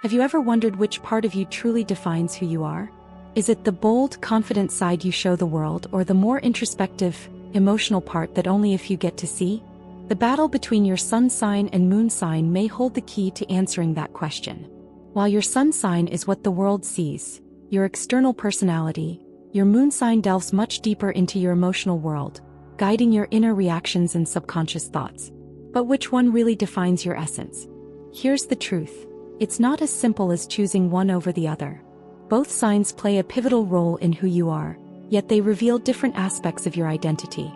Have you ever wondered which part of you truly defines who you are? Is it the bold, confident side you show the world, or the more introspective, emotional part that only a few get to see? The battle between your sun sign and moon sign may hold the key to answering that question. While your sun sign is what the world sees, your external personality, your moon sign delves much deeper into your emotional world, guiding your inner reactions and subconscious thoughts. But which one really defines your essence? Here's the truth. It's not as simple as choosing one over the other. Both signs play a pivotal role in who you are, yet they reveal different aspects of your identity.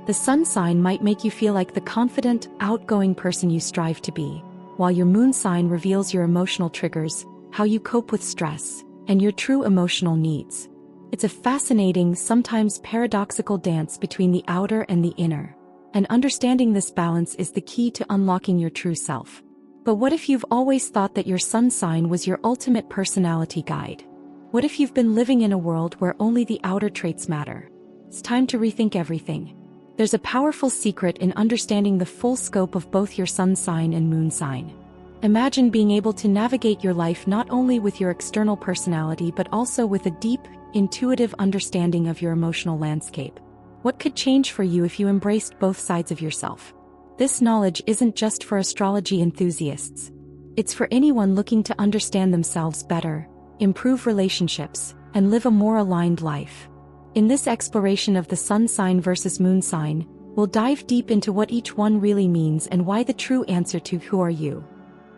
The sun sign might make you feel like the confident, outgoing person you strive to be, while your moon sign reveals your emotional triggers, how you cope with stress, and your true emotional needs. It's a fascinating, sometimes paradoxical dance between the outer and the inner, and understanding this balance is the key to unlocking your true self. But what if you've always thought that your sun sign was your ultimate personality guide? What if you've been living in a world where only the outer traits matter? It's time to rethink everything. There's a powerful secret in understanding the full scope of both your sun sign and moon sign. Imagine being able to navigate your life not only with your external personality but also with a deep, intuitive understanding of your emotional landscape. What could change for you if you embraced both sides of yourself? This knowledge isn't just for astrology enthusiasts. It's for anyone looking to understand themselves better, improve relationships, and live a more aligned life. In this exploration of the sun sign versus moon sign, we'll dive deep into what each one really means and why the true answer to "who are you"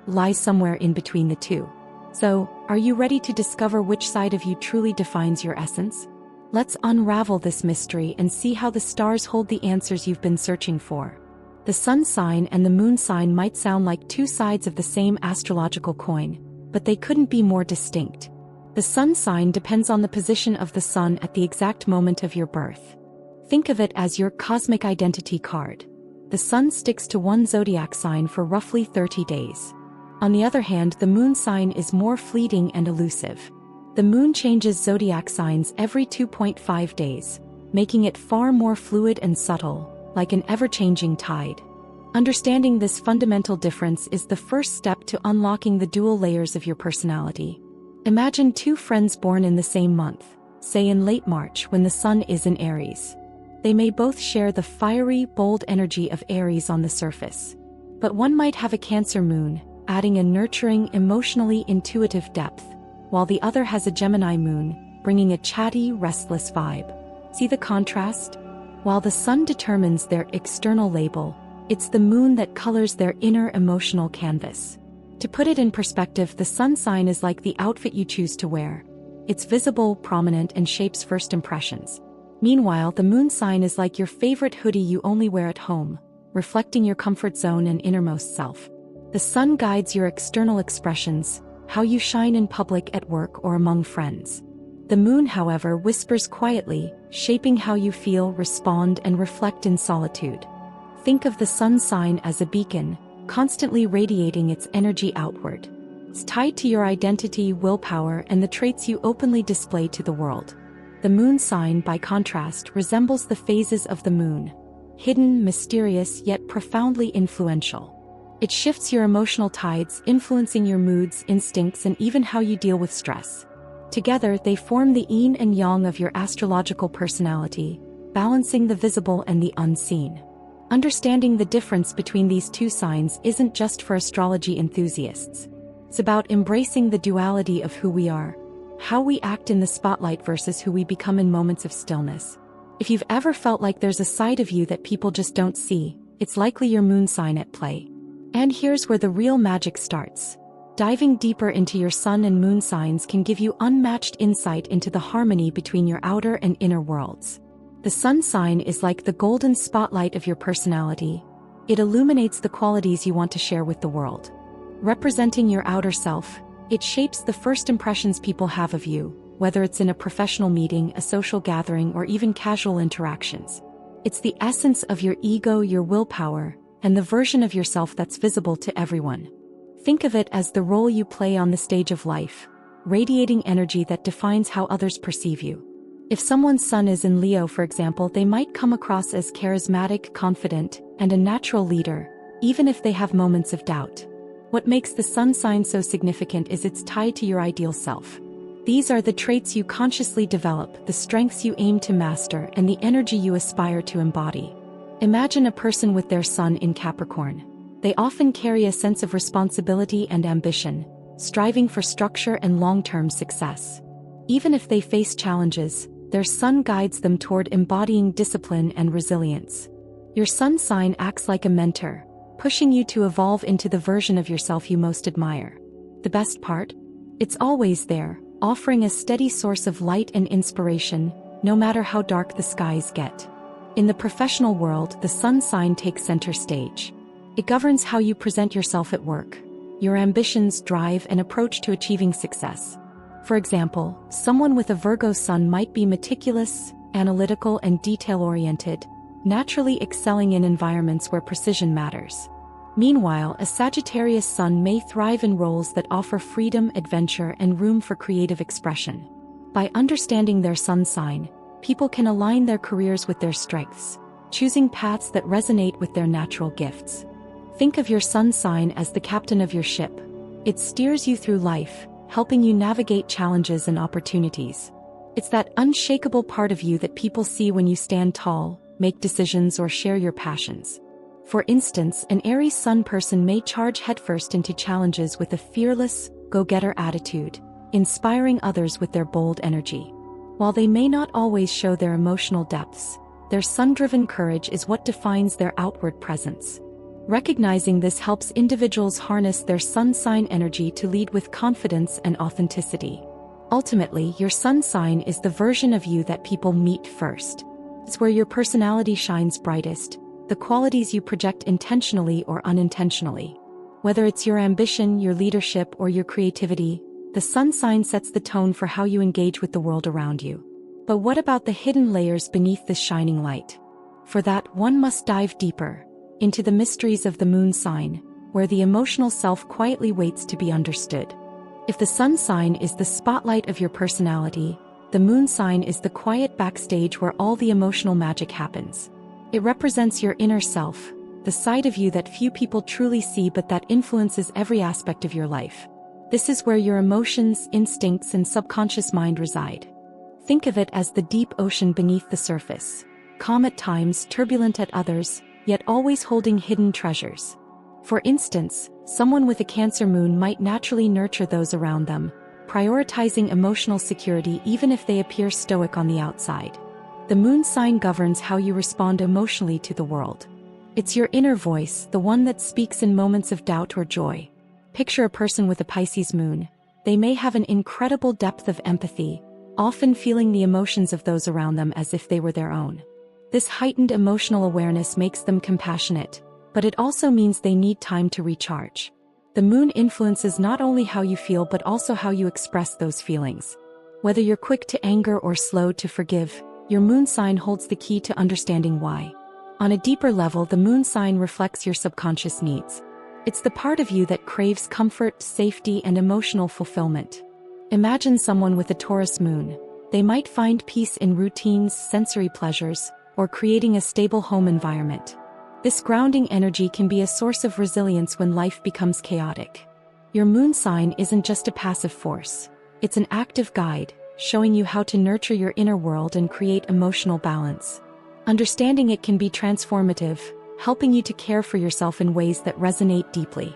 lies somewhere in between the two. So, are you ready to discover which side of you truly defines your essence? Let's unravel this mystery and see how the stars hold the answers you've been searching for. The sun sign and the moon sign might sound like two sides of the same astrological coin, but they couldn't be more distinct. The sun sign depends on the position of the sun at the exact moment of your birth. Think of it as your cosmic identity card. The sun sticks to one zodiac sign for roughly 30 days. On the other hand, the moon sign is more fleeting and elusive. The moon changes zodiac signs every 2.5 days, making it far more fluid and subtle, like an ever-changing tide. Understanding this fundamental difference is the first step to unlocking the dual layers of your personality. Imagine two friends born in the same month, say in late March when the sun is in Aries. They may both share the fiery, bold energy of Aries on the surface. But one might have a Cancer moon, adding a nurturing, emotionally intuitive depth, while the other has a Gemini moon, bringing a chatty, restless vibe. See the contrast? While the sun determines their external label, it's the moon that colors their inner emotional canvas. To put it in perspective, the sun sign is like the outfit you choose to wear. It's visible, prominent, and shapes first impressions. Meanwhile, the moon sign is like your favorite hoodie you only wear at home, reflecting your comfort zone and innermost self. The sun guides your external expressions, how you shine in public, at work, or among friends. The moon, however, whispers quietly, shaping how you feel, respond, and reflect in solitude. Think of the sun sign as a beacon, constantly radiating its energy outward. It's tied to your identity, willpower, and the traits you openly display to the world. The moon sign, by contrast, resembles the phases of the moon, hidden, mysterious, yet profoundly influential. It shifts your emotional tides, influencing your moods, instincts, and even how you deal with stress. Together, they form the yin and yang of your astrological personality, balancing the visible and the unseen. Understanding the difference between these two signs isn't just for astrology enthusiasts. It's about embracing the duality of who we are, how we act in the spotlight versus who we become in moments of stillness. If you've ever felt like there's a side of you that people just don't see, it's likely your moon sign at play. And here's where the real magic starts. Diving deeper into your sun and moon signs can give you unmatched insight into the harmony between your outer and inner worlds. The sun sign is like the golden spotlight of your personality. It illuminates the qualities you want to share with the world. Representing your outer self, it shapes the first impressions people have of you, whether it's in a professional meeting, a social gathering, or even casual interactions. It's the essence of your ego, your willpower, and the version of yourself that's visible to everyone. Think of it as the role you play on the stage of life, radiating energy that defines how others perceive you. If someone's sun is in Leo, for example, they might come across as charismatic, confident, and a natural leader, even if they have moments of doubt. What makes the sun sign so significant is its tie to your ideal self. These are the traits you consciously develop, the strengths you aim to master, and the energy you aspire to embody. Imagine a person with their sun in Capricorn. They often carry a sense of responsibility and ambition, striving for structure and long-term success. Even if they face challenges, their sun guides them toward embodying discipline and resilience. Your sun sign acts like a mentor, pushing you to evolve into the version of yourself you most admire. The best part? It's always there, offering a steady source of light and inspiration, no matter how dark the skies get. In the professional world, the sun sign takes center stage. It governs how you present yourself at work, your ambitions, drive, and approach to achieving success. For example, someone with a Virgo sun might be meticulous, analytical, and detail-oriented, naturally excelling in environments where precision matters. Meanwhile, a Sagittarius sun may thrive in roles that offer freedom, adventure, and room for creative expression. By understanding their sun sign, people can align their careers with their strengths, choosing paths that resonate with their natural gifts. Think of your sun sign as the captain of your ship. It steers you through life, helping you navigate challenges and opportunities. It's that unshakable part of you that people see when you stand tall, make decisions, or share your passions. For instance, an Aries sun person may charge headfirst into challenges with a fearless, go-getter attitude, inspiring others with their bold energy. While they may not always show their emotional depths, their sun-driven courage is what defines their outward presence. Recognizing this helps individuals harness their sun sign energy to lead with confidence and authenticity. Ultimately, your sun sign is the version of you that people meet first. It's where your personality shines brightest, the qualities you project intentionally or unintentionally. Whether it's your ambition, your leadership, or your creativity, the sun sign sets the tone for how you engage with the world around you. But what about the hidden layers beneath this shining light? For that, one must dive deeper into the mysteries of the moon sign, where the emotional self quietly waits to be understood. If the sun sign is the spotlight of your personality, the moon sign is the quiet backstage where all the emotional magic happens. It represents your inner self, the side of you that few people truly see but that influences every aspect of your life. This is where your emotions, instincts, and subconscious mind reside. Think of it as the deep ocean beneath the surface, calm at times, turbulent at others, yet always holding hidden treasures. For instance, someone with a Cancer moon might naturally nurture those around them, prioritizing emotional security even if they appear stoic on the outside. The moon sign governs how you respond emotionally to the world. It's your inner voice, the one that speaks in moments of doubt or joy. Picture a person with a Pisces moon. They may have an incredible depth of empathy, often feeling the emotions of those around them as if they were their own. This heightened emotional awareness makes them compassionate, but it also means they need time to recharge. The moon influences not only how you feel but also how you express those feelings. Whether you're quick to anger or slow to forgive, your moon sign holds the key to understanding why. On a deeper level, the moon sign reflects your subconscious needs. It's the part of you that craves comfort, safety, and emotional fulfillment. Imagine someone with a Taurus moon. They might find peace in routines, sensory pleasures, or creating a stable home environment. This grounding energy can be a source of resilience when life becomes chaotic. Your moon sign isn't just a passive force. It's an active guide, showing you how to nurture your inner world and create emotional balance. Understanding it can be transformative, helping you to care for yourself in ways that resonate deeply.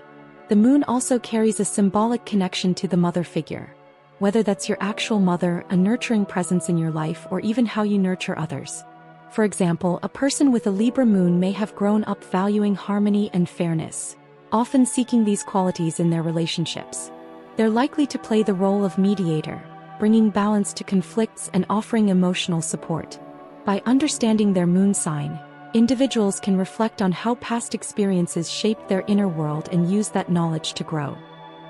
The moon also carries a symbolic connection to the mother figure. Whether that's your actual mother, a nurturing presence in your life, or even how you nurture others. For example, a person with a Libra moon may have grown up valuing harmony and fairness, often seeking these qualities in their relationships. They're likely to play the role of mediator, bringing balance to conflicts and offering emotional support. By understanding their moon sign, individuals can reflect on how past experiences shaped their inner world and use that knowledge to grow.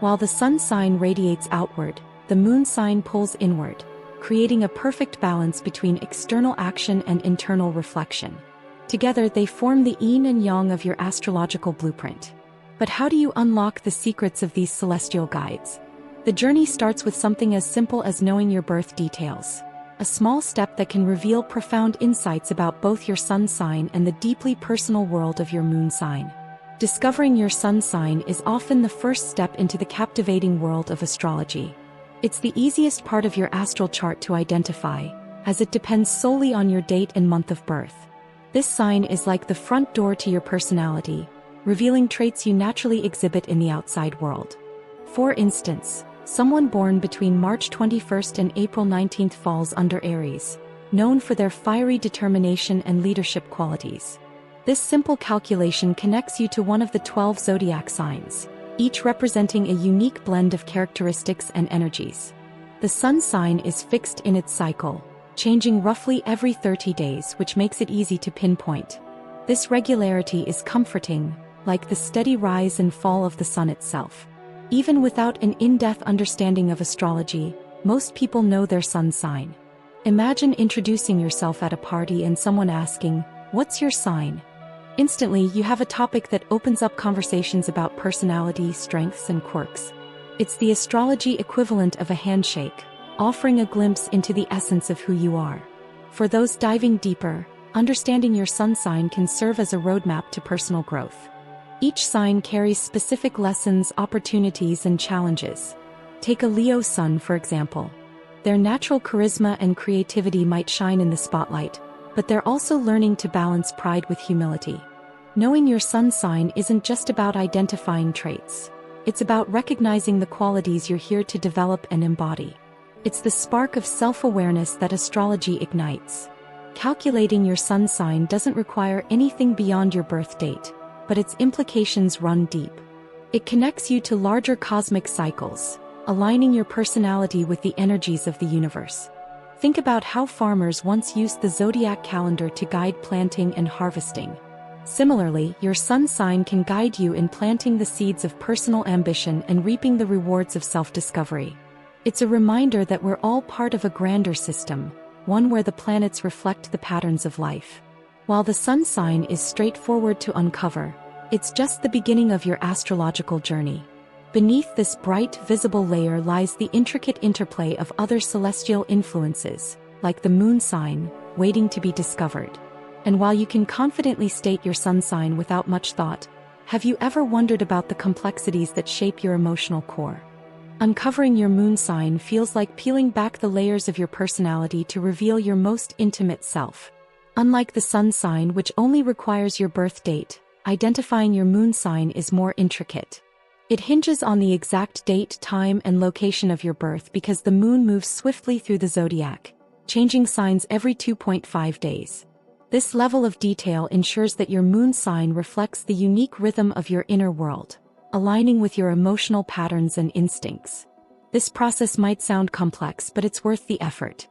While the sun sign radiates outward, the moon sign pulls inward, creating a perfect balance between external action and internal reflection. Together, they form the yin and yang of your astrological blueprint. But how do you unlock the secrets of these celestial guides? The journey starts with something as simple as knowing your birth details. A small step that can reveal profound insights about both your sun sign and the deeply personal world of your moon sign. Discovering your sun sign is often the first step into the captivating world of astrology. It's the easiest part of your astral chart to identify, as it depends solely on your date and month of birth. This sign is like the front door to your personality, revealing traits you naturally exhibit in the outside world. For instance, someone born between March 21st and April 19th falls under Aries, known for their fiery determination and leadership qualities. This simple calculation connects you to one of the 12 zodiac signs, each representing a unique blend of characteristics and energies. The sun sign is fixed in its cycle, changing roughly every 30 days, which makes it easy to pinpoint. This regularity is comforting, like the steady rise and fall of the sun itself. Even without an in-depth understanding of astrology, most people know their sun sign. Imagine introducing yourself at a party and someone asking, "What's your sign?" Instantly, you have a topic that opens up conversations about personality, strengths, and quirks. It's the astrology equivalent of a handshake, offering a glimpse into the essence of who you are. For those diving deeper, understanding your sun sign can serve as a roadmap to personal growth. Each sign carries specific lessons, opportunities, and challenges. Take a Leo sun, for example. Their natural charisma and creativity might shine in the spotlight, but they're also learning to balance pride with humility. Knowing your sun sign isn't just about identifying traits. It's about recognizing the qualities you're here to develop and embody. It's the spark of self-awareness that astrology ignites. Calculating your sun sign doesn't require anything beyond your birth date, but its implications run deep. It connects you to larger cosmic cycles, aligning your personality with the energies of the universe. Think about how farmers once used the zodiac calendar to guide planting and harvesting. Similarly, your sun sign can guide you in planting the seeds of personal ambition and reaping the rewards of self-discovery. It's a reminder that we're all part of a grander system, one where the planets reflect the patterns of life. While the sun sign is straightforward to uncover, it's just the beginning of your astrological journey. Beneath this bright, visible layer lies the intricate interplay of other celestial influences, like the moon sign, waiting to be discovered. And while you can confidently state your sun sign without much thought, have you ever wondered about the complexities that shape your emotional core? Uncovering your moon sign feels like peeling back the layers of your personality to reveal your most intimate self. Unlike the sun sign, which only requires your birth date, identifying your moon sign is more intricate. It hinges on the exact date, time, and location of your birth because the moon moves swiftly through the zodiac, changing signs every 2.5 days. This level of detail ensures that your moon sign reflects the unique rhythm of your inner world, aligning with your emotional patterns and instincts. This process might sound complex, but it's worth the effort.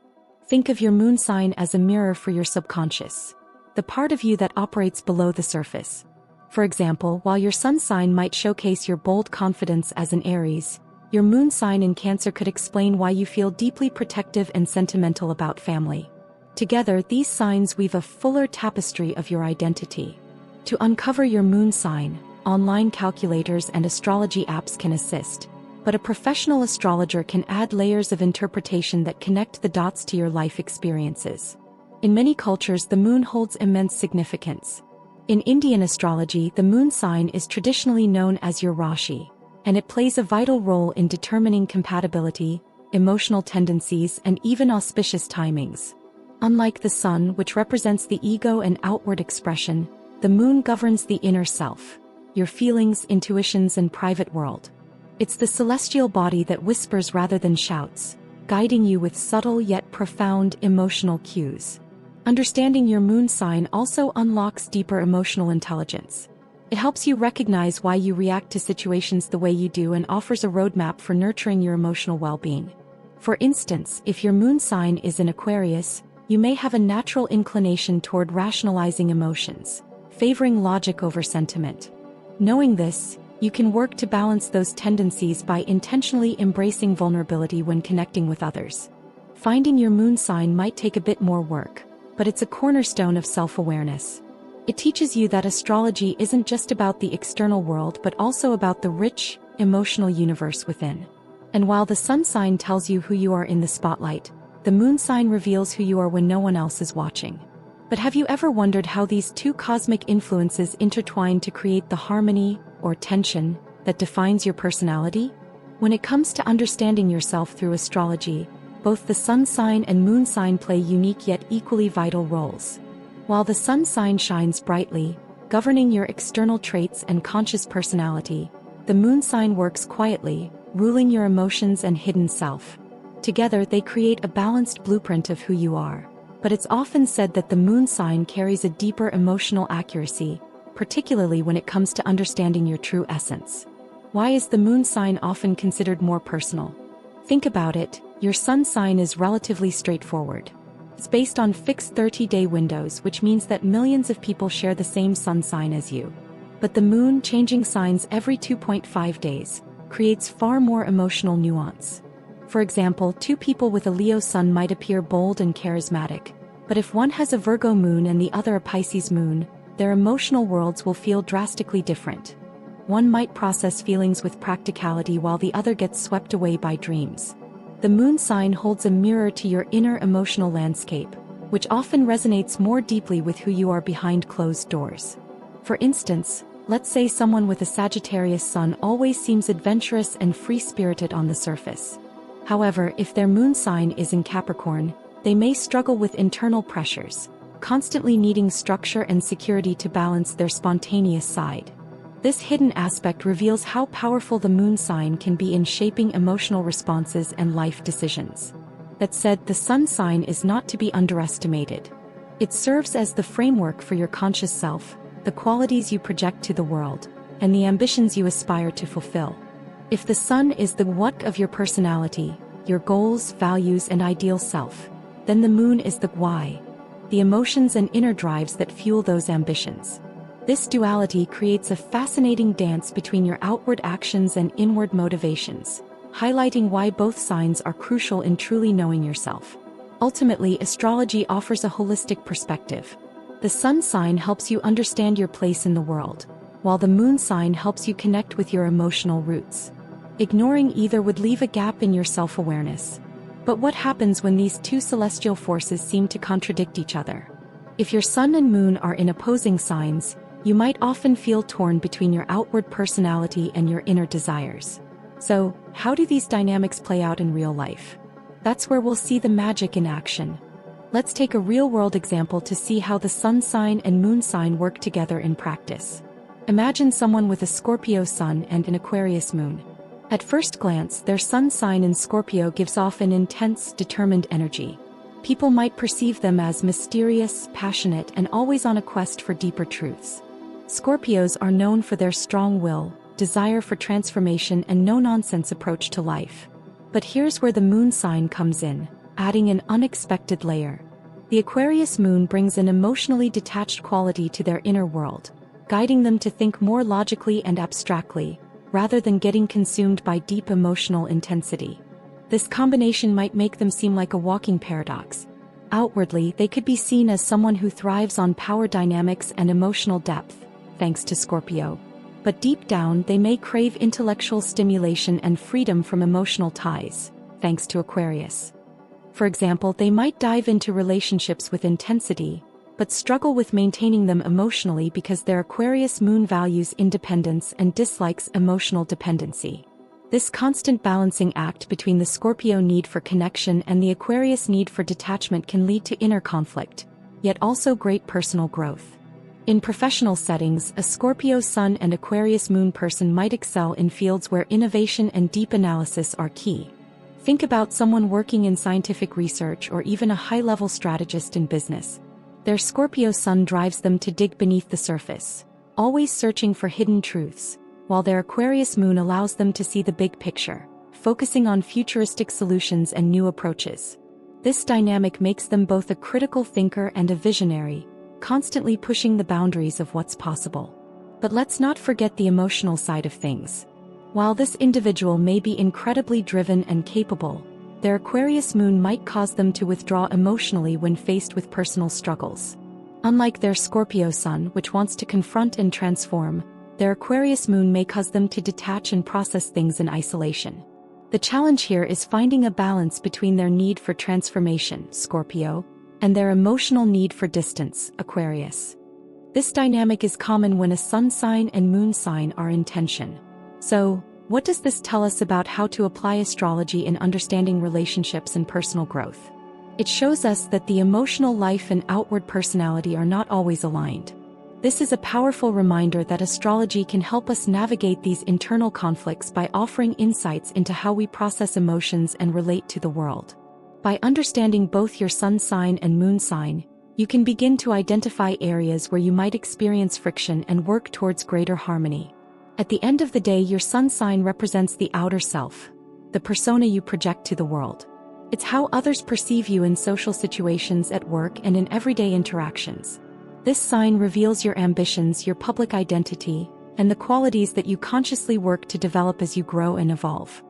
Think of your moon sign as a mirror for your subconscious, the part of you that operates below the surface. For example, while your sun sign might showcase your bold confidence as an Aries, your moon sign in Cancer could explain why you feel deeply protective and sentimental about family. Together, these signs weave a fuller tapestry of your identity. To uncover your moon sign, online calculators and astrology apps can assist, but a professional astrologer can add layers of interpretation that connect the dots to your life experiences. In many cultures, the moon holds immense significance. In Indian astrology, the moon sign is traditionally known as your Rashi, and it plays a vital role in determining compatibility, emotional tendencies, and even auspicious timings. Unlike the sun, which represents the ego and outward expression, the moon governs the inner self, your feelings, intuitions, and private world. It's the celestial body that whispers rather than shouts, guiding you with subtle yet profound emotional cues. Understanding your moon sign also unlocks deeper emotional intelligence. It helps you recognize why you react to situations the way you do and offers a roadmap for nurturing your emotional well-being. For instance, if your moon sign is in Aquarius, you may have a natural inclination toward rationalizing emotions, favoring logic over sentiment. Knowing this, you can work to balance those tendencies by intentionally embracing vulnerability when connecting with others. Finding your moon sign might take a bit more work, but it's a cornerstone of self-awareness. It teaches you that astrology isn't just about the external world but also about the rich, emotional universe within. And while the sun sign tells you who you are in the spotlight, the moon sign reveals who you are when no one else is watching. But have you ever wondered how these two cosmic influences intertwine to create the harmony, or tension, that defines your personality? When it comes to understanding yourself through astrology, both the sun sign and moon sign play unique yet equally vital roles. While the sun sign shines brightly, governing your external traits and conscious personality, the moon sign works quietly, ruling your emotions and hidden self. Together they create a balanced blueprint of who you are. But it's often said that the moon sign carries a deeper emotional accuracy, particularly when it comes to understanding your true essence. Why is the moon sign often considered more personal? Think about it, your sun sign is relatively straightforward. It's based on fixed 30-day windows, which means that millions of people share the same sun sign as you. But the moon, changing signs every 2.5 days, creates far more emotional nuance. For example, two people with a Leo sun might appear bold and charismatic, but if one has a Virgo moon and the other a Pisces moon, their emotional worlds will feel drastically different. One might process feelings with practicality while the other gets swept away by dreams. The moon sign holds a mirror to your inner emotional landscape, which often resonates more deeply with who you are behind closed doors. For instance, let's say someone with a Sagittarius sun always seems adventurous and free-spirited on the surface. However, if their moon sign is in Capricorn, they may struggle with internal pressures, constantly needing structure and security to balance their spontaneous side. This hidden aspect reveals how powerful the moon sign can be in shaping emotional responses and life decisions. That said, the sun sign is not to be underestimated. It serves as the framework for your conscious self, the qualities you project to the world, and the ambitions you aspire to fulfill. If the sun is the what of your personality, your goals, values, and ideal self, then the moon is the why, the emotions and inner drives that fuel those ambitions. This duality creates a fascinating dance between your outward actions and inward motivations, highlighting why both signs are crucial in truly knowing yourself. Ultimately, astrology offers a holistic perspective. The sun sign helps you understand your place in the world, while the moon sign helps you connect with your emotional roots. Ignoring either would leave a gap in your self-awareness. But what happens when these two celestial forces seem to contradict each other? If your sun and moon are in opposing signs, you might often feel torn between your outward personality and your inner desires. So, how do these dynamics play out in real life? That's where we'll see the magic in action. Let's take a real-world example to see how the sun sign and moon sign work together in practice. Imagine someone with a Scorpio sun and an Aquarius moon. At first glance, their sun sign in Scorpio gives off an intense, determined energy. People might perceive them as mysterious, passionate, and always on a quest for deeper truths. Scorpios are known for their strong will, desire for transformation, and no-nonsense approach to life. But here's where the moon sign comes in, adding an unexpected layer. The Aquarius moon brings an emotionally detached quality to their inner world, guiding them to think more logically and abstractly, rather than getting consumed by deep emotional intensity. This combination might make them seem like a walking paradox. Outwardly, they could be seen as someone who thrives on power dynamics and emotional depth, thanks to Scorpio. But deep down, they may crave intellectual stimulation and freedom from emotional ties, thanks to Aquarius. For example, they might dive into relationships with intensity, but struggle with maintaining them emotionally because their Aquarius moon values independence and dislikes emotional dependency. This constant balancing act between the Scorpio need for connection and the Aquarius need for detachment can lead to inner conflict, yet also great personal growth. In professional settings, a Scorpio sun and Aquarius moon person might excel in fields where innovation and deep analysis are key. Think about someone working in scientific research or even a high-level strategist in business. Their Scorpio sun drives them to dig beneath the surface, always searching for hidden truths, while their Aquarius moon allows them to see the big picture, focusing on futuristic solutions and new approaches. This dynamic makes them both a critical thinker and a visionary, constantly pushing the boundaries of what's possible. But let's not forget the emotional side of things. While this individual may be incredibly driven and capable, their Aquarius moon might cause them to withdraw emotionally when faced with personal struggles. Unlike their Scorpio sun, which wants to confront and transform, their Aquarius moon may cause them to detach and process things in isolation. The challenge here is finding a balance between their need for transformation, Scorpio, and their emotional need for distance, Aquarius. This dynamic is common when a sun sign and moon sign are in tension. So, what does this tell us about how to apply astrology in understanding relationships and personal growth? It shows us that the emotional life and outward personality are not always aligned. This is a powerful reminder that astrology can help us navigate these internal conflicts by offering insights into how we process emotions and relate to the world. By understanding both your sun sign and moon sign, you can begin to identify areas where you might experience friction and work towards greater harmony. At the end of the day, your sun sign represents the outer self, the persona you project to the world. It's how others perceive you in social situations, at work, and in everyday interactions. This sign reveals your ambitions, your public identity, and the qualities that you consciously work to develop as you grow and evolve.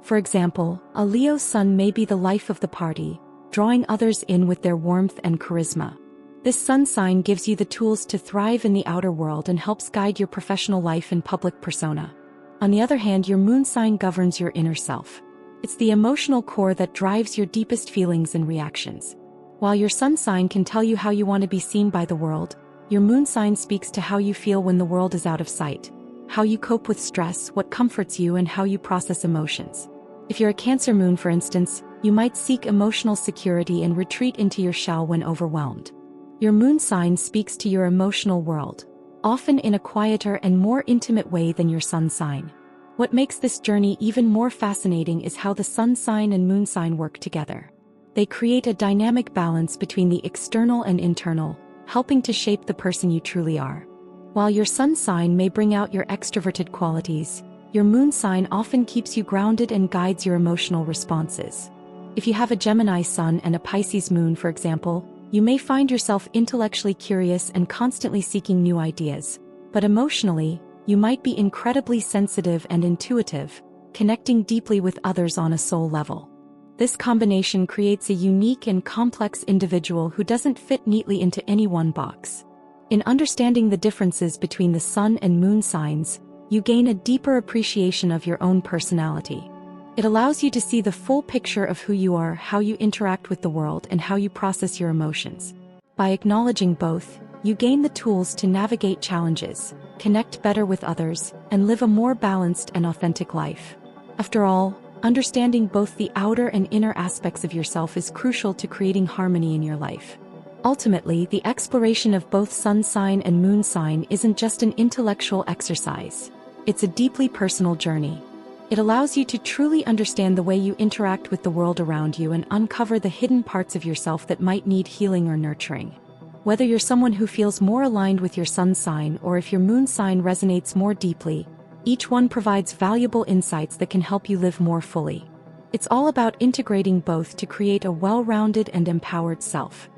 For example, a Leo sun may be the life of the party, drawing others in with their warmth and charisma. This sun sign gives you the tools to thrive in the outer world and helps guide your professional life and public persona. On the other hand, your moon sign governs your inner self. It's the emotional core that drives your deepest feelings and reactions. While your sun sign can tell you how you want to be seen by the world, your moon sign speaks to how you feel when the world is out of sight, how you cope with stress, what comforts you, and how you process emotions. If you're a Cancer moon, for instance, you might seek emotional security and retreat into your shell when overwhelmed. Your moon sign speaks to your emotional world, often in a quieter and more intimate way than your sun sign. What makes this journey even more fascinating is how the sun sign and moon sign work together. They create a dynamic balance between the external and internal, helping to shape the person you truly are. While your sun sign may bring out your extroverted qualities, your moon sign often keeps you grounded and guides your emotional responses. If you have a Gemini sun and a Pisces moon, for example, you may find yourself intellectually curious and constantly seeking new ideas, but emotionally, you might be incredibly sensitive and intuitive, connecting deeply with others on a soul level. This combination creates a unique and complex individual who doesn't fit neatly into any one box. In understanding the differences between the sun and moon signs, you gain a deeper appreciation of your own personality. It allows you to see the full picture of who you are, how you interact with the world, and how you process your emotions. By acknowledging both, you gain the tools to navigate challenges, connect better with others, and live a more balanced and authentic life. After all, understanding both the outer and inner aspects of yourself is crucial to creating harmony in your life. Ultimately, the exploration of both sun sign and moon sign isn't just an intellectual exercise. It's a deeply personal journey. It allows you to truly understand the way you interact with the world around you and uncover the hidden parts of yourself that might need healing or nurturing. Whether you're someone who feels more aligned with your sun sign or if your moon sign resonates more deeply, each one provides valuable insights that can help you live more fully. It's all about integrating both to create a well-rounded and empowered self.